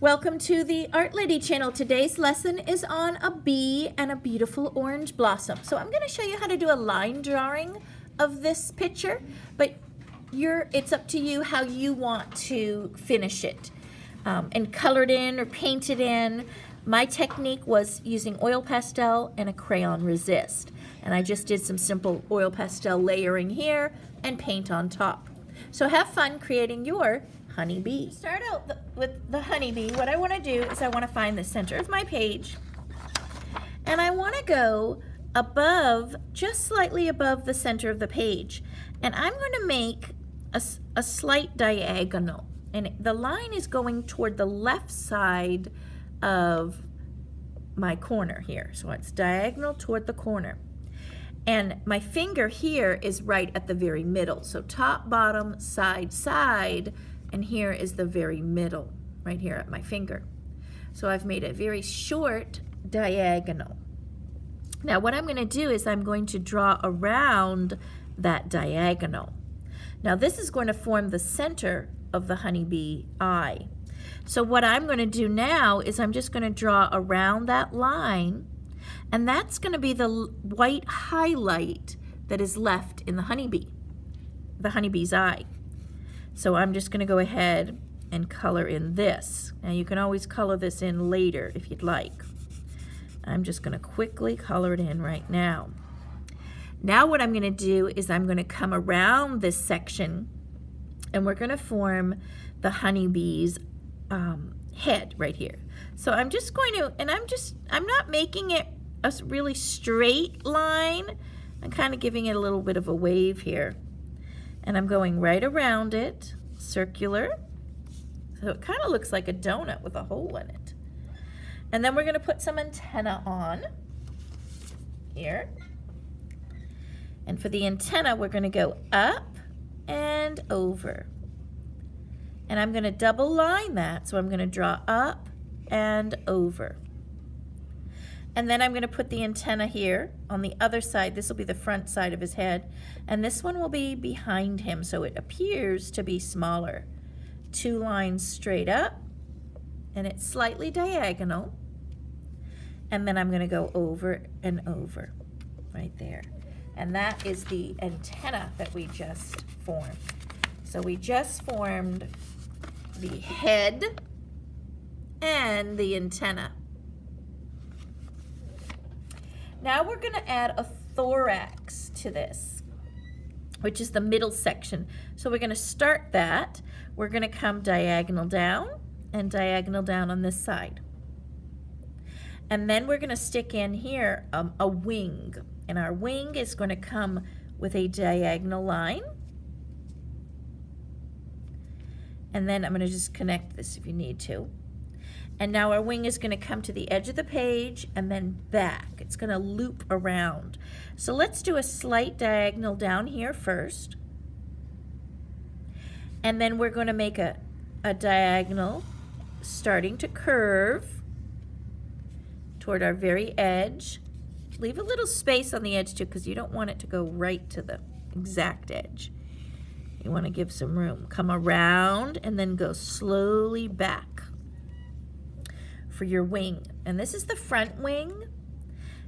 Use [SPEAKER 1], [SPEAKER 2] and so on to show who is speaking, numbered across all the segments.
[SPEAKER 1] Welcome to the Art Lady channel. Today's lesson is on a bee and a beautiful orange blossom. So I'm going to show you how to do a line drawing of this picture, but it's up to you how you want to finish it and color it in or paint it in. My technique was using oil pastel and a crayon resist, and I just did some simple oil pastel layering here and paint on top. So have fun creating your honeybee. Start out with the honeybee. What I want to do is I want to find the center of my page, and I want to go above, just slightly above the center of the page, and I'm going to make a slight diagonal, and the line is going toward the left side of my corner here, so it's diagonal toward the corner. And my finger here is right at the very middle, so top, bottom, side, side, and here is the very middle, right here at my finger. So I've made a very short diagonal. Now what I'm going to do is I'm going to draw around that diagonal. Now this is going to form the center of the honeybee eye. So what I'm going to do now is I'm just going to draw around that line, and that's going to be the white highlight that is left in the honeybee's eye. So I'm just going to go ahead and color in this. Now you can always color this in later if you'd like. I'm just going to quickly color it in right now. Now what I'm going to do is I'm going to come around this section, and we're going to form the honeybee's head right here. So I'm just going to, and I'm not making it a really straight line. I'm kind of giving it a little bit of a wave here. And I'm going right around it, circular. So it kind of looks like a donut with a hole in it. And then we're going to put some antenna on here. And for the antenna, we're going to go up and over. And I'm going to double line that, so I'm going to draw up and over. And then I'm going to put the antenna here on the other side. This will be the front side of his head, and this one will be behind him, so it appears to be smaller. Two lines straight up, and it's slightly diagonal, and then I'm going to go over and over right there. And that is the antenna that we just formed. So we just formed the head and the antenna. Now we're going to add a thorax to this, which is the middle section. So we're going to start that. We're going to come diagonal down and diagonal down on this side. And then we're going to stick in here a wing. And our wing is going to come with a diagonal line. And then I'm going to just connect this if you need to. And now our wing is going to come to the edge of the page and then back. It's going to loop around. So let's do a slight diagonal down here first. And then we're going to make a diagonal starting to curve toward our very edge. Leave a little space on the edge too, because you don't want it to go right to the exact edge. You want to give some room. Come around and then go slowly back for your wing. And this is the front wing,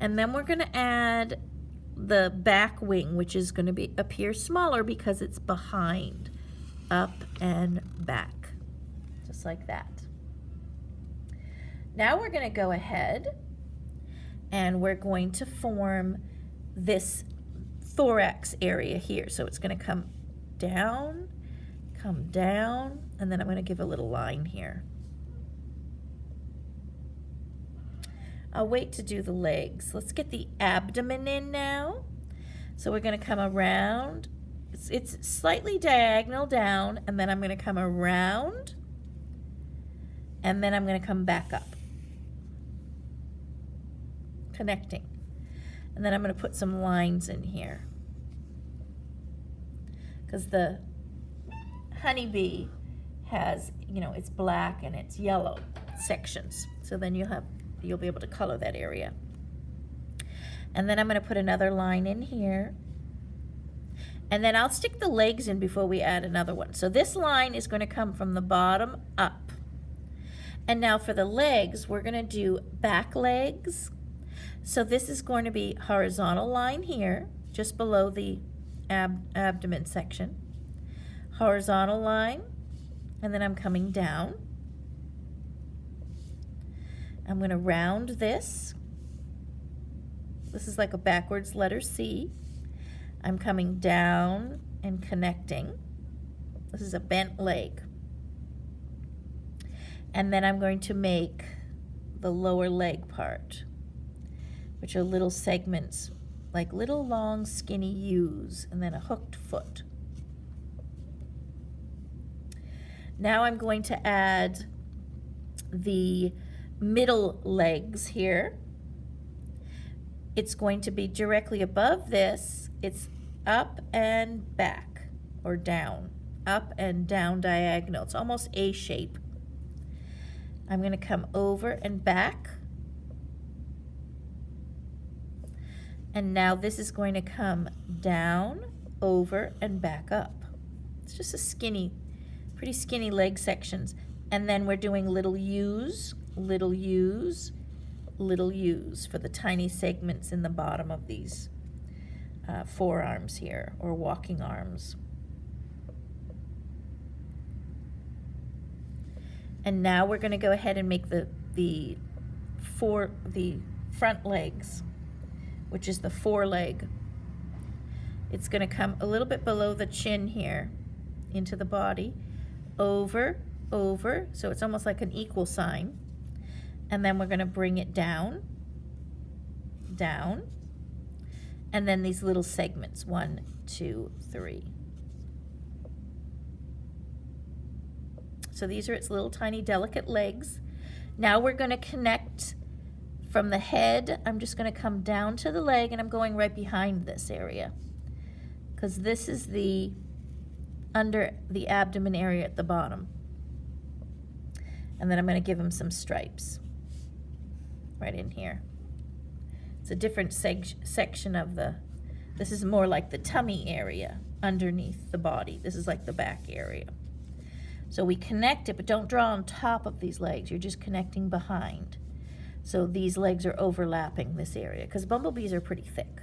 [SPEAKER 1] and then we're going to add the back wing, which is going to appear smaller because it's behind. Up and back, just like that. Now we're going to go ahead and we're going to form this thorax area here. So it's going to come down, and then I'm going to give a little line here. I'll wait to do the legs. Let's get the abdomen in now. So we're going to come around. It's slightly diagonal down, and then I'm going to come around, and then I'm going to come back up, connecting. And then I'm going to put some lines in here, because the honeybee has, it's black and it's yellow sections. So then you'll be able to color that area. And then I'm going to put another line in here. And then I'll stick the legs in before we add another one. So this line is going to come from the bottom up. And now for the legs, we're going to do back legs. So this is going to be horizontal line here, just below the abdomen section. Horizontal line, and then I'm coming down. I'm going to round this. This is like a backwards letter C. I'm coming down and connecting. This is a bent leg. And then I'm going to make the lower leg part, which are little segments, like little long skinny U's, and then a hooked foot. Now I'm going to add the middle legs here. It's going to be directly above this. It's up and back, or down, up and down diagonal. It's almost A shape. I'm going to come over and back. And now this is going to come down, over, and back up. It's just a skinny, pretty skinny leg sections. And then we're doing little U's, little U's, little U's for the tiny segments in the bottom of these forearms here, or walking arms. And now we're going to go ahead and make the front legs, which is the foreleg. It's going to come a little bit below the chin here into the body, over, over, so it's almost like an equal sign. And then we're going to bring it down, down, and then these little segments, 1, 2, 3. So these are its little tiny delicate legs. Now we're going to connect from the head. I'm just going to come down to the leg, and I'm going right behind this area, because this is the under the abdomen area at the bottom. And then I'm going to give him some stripes right in here. It's a different section of this is more like the tummy area underneath the body. This is like the back area. So we connect it, but don't draw on top of these legs. You're just connecting behind. So these legs are overlapping this area, because bumblebees are pretty thick.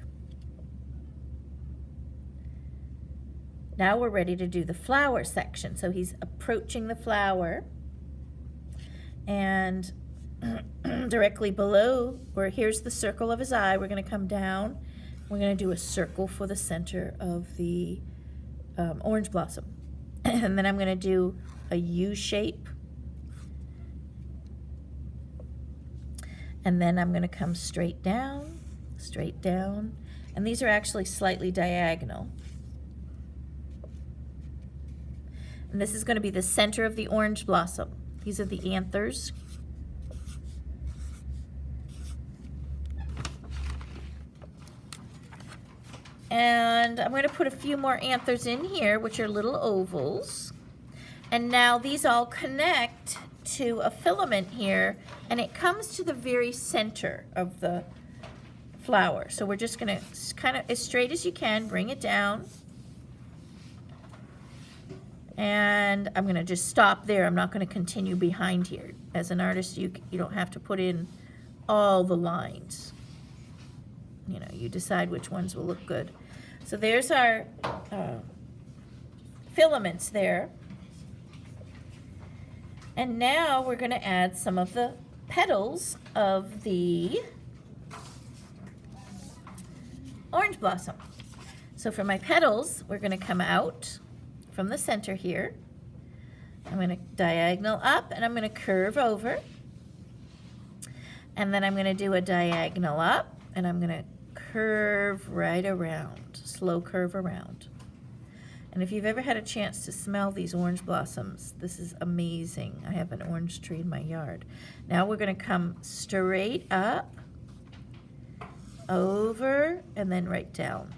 [SPEAKER 1] Now we're ready to do the flower section. So he's approaching the flower, and directly below, where here's the circle of his eye, we're going to come down. We're going to do a circle for the center of the orange blossom. And then I'm going to do a U shape. And then I'm going to come straight down, straight down. And these are actually slightly diagonal. And this is going to be the center of the orange blossom. These are the anthers. And I'm going to put a few more anthers in here, which are little ovals. And now these all connect to a filament here, and it comes to the very center of the flower. So we're just going to kind of, as straight as you can, bring it down. And I'm going to just stop there. I'm not going to continue behind here. As an artist, you don't have to put in all the lines. You know, you decide which ones will look good. So there's our filaments there. And now we're going to add some of the petals of the orange blossom. So for my petals, we're going to come out from the center here. I'm going to diagonal up, and I'm going to curve over. And then I'm going to do a diagonal up, and I'm going to curve right around, slow curve around. And if you've ever had a chance to smell these orange blossoms, this is amazing. I have an orange tree in my yard. Now we're going to come straight up, over, and then right down.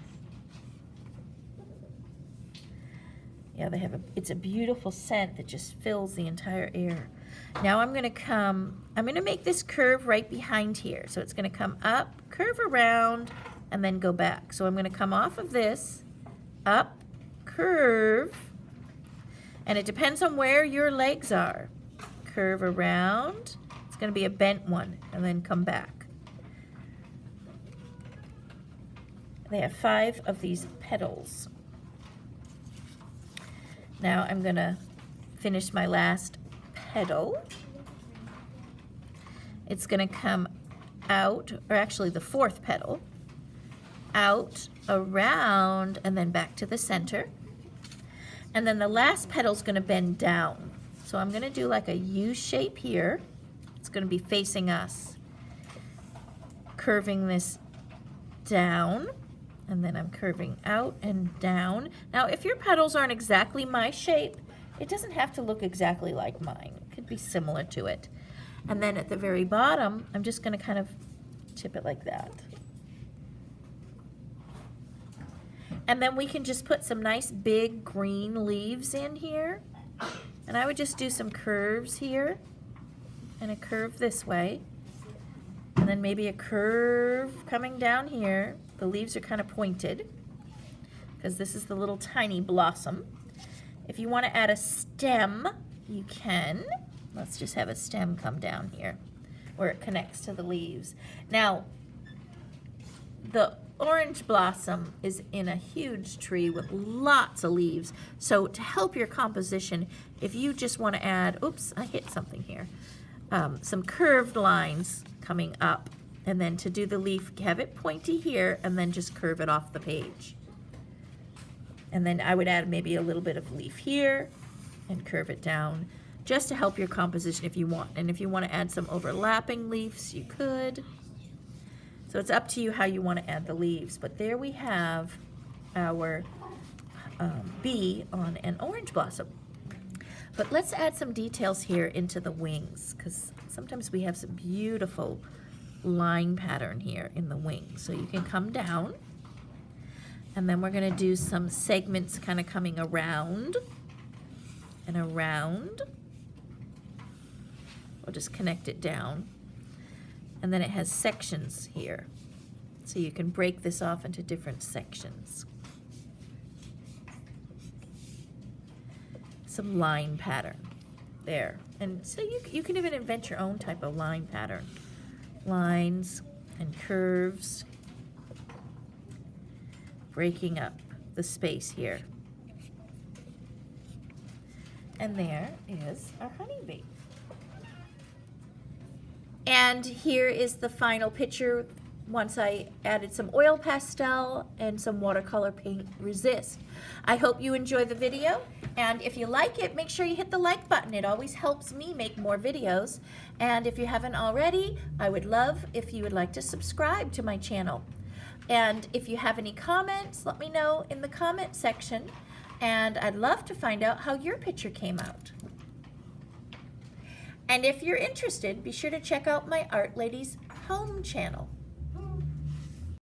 [SPEAKER 1] Yeah, it's a beautiful scent that just fills the entire air. Now I'm going to make this curve right behind here. So it's going to come up, curve around, and then go back. So I'm going to come off of this, up, curve, and it depends on where your legs are. curve around. It's going to be a bent one, and then come back. They have 5 of these petals. Now I'm going to finish my last petal. It's going to come out, or actually the 4th petal, out, around, and then back to the center. And then the last petal is going to bend down. So I'm going to do like a U shape here. It's going to be facing us. Curving this down, and then I'm curving out and down. Now, if your petals aren't exactly my shape, it doesn't have to look exactly like mine. It could be similar to it. And then at the very bottom, I'm just going to kind of tip it like that. And then we can just put some nice big green leaves in here. And I would just do some curves here and a curve this way. And then maybe a curve coming down here. The leaves are kind of pointed because this is the little tiny blossom. If you want to add a stem, you can. Let's just have a stem come down here where it connects to the leaves. Now, the orange blossom is in a huge tree with lots of leaves. So to help your composition, if you just want to add, oops, I hit something here, some curved lines coming up, and then to do the leaf, have it pointy here, and then just curve it off the page. And then I would add maybe a little bit of leaf here and curve it down, just to help your composition if you want. And if you want to add some overlapping leaves, you could. So it's up to you how you want to add the leaves. But there we have our bee on an orange blossom. But let's add some details here into the wings, because sometimes we have some beautiful line pattern here in the wings. So you can come down, and then we're going to do some segments kind of coming around and around. We'll just connect it down. And then it has sections here. So you can break this off into different sections. Some line pattern there. And so you can even invent your own type of line pattern. Lines and curves. Breaking up the space here. And there is our honeybee. And here is the final picture once I added some oil pastel and some watercolor paint resist. I hope you enjoy the video, and if you like it, make sure you hit the like button. It always helps me make more videos. And if you haven't already, I would love if you would like to subscribe to my channel. And if you have any comments, let me know in the comment section, and I'd love to find out how your picture came out. And if you're interested, be sure to check out my Art Ladies Home channel.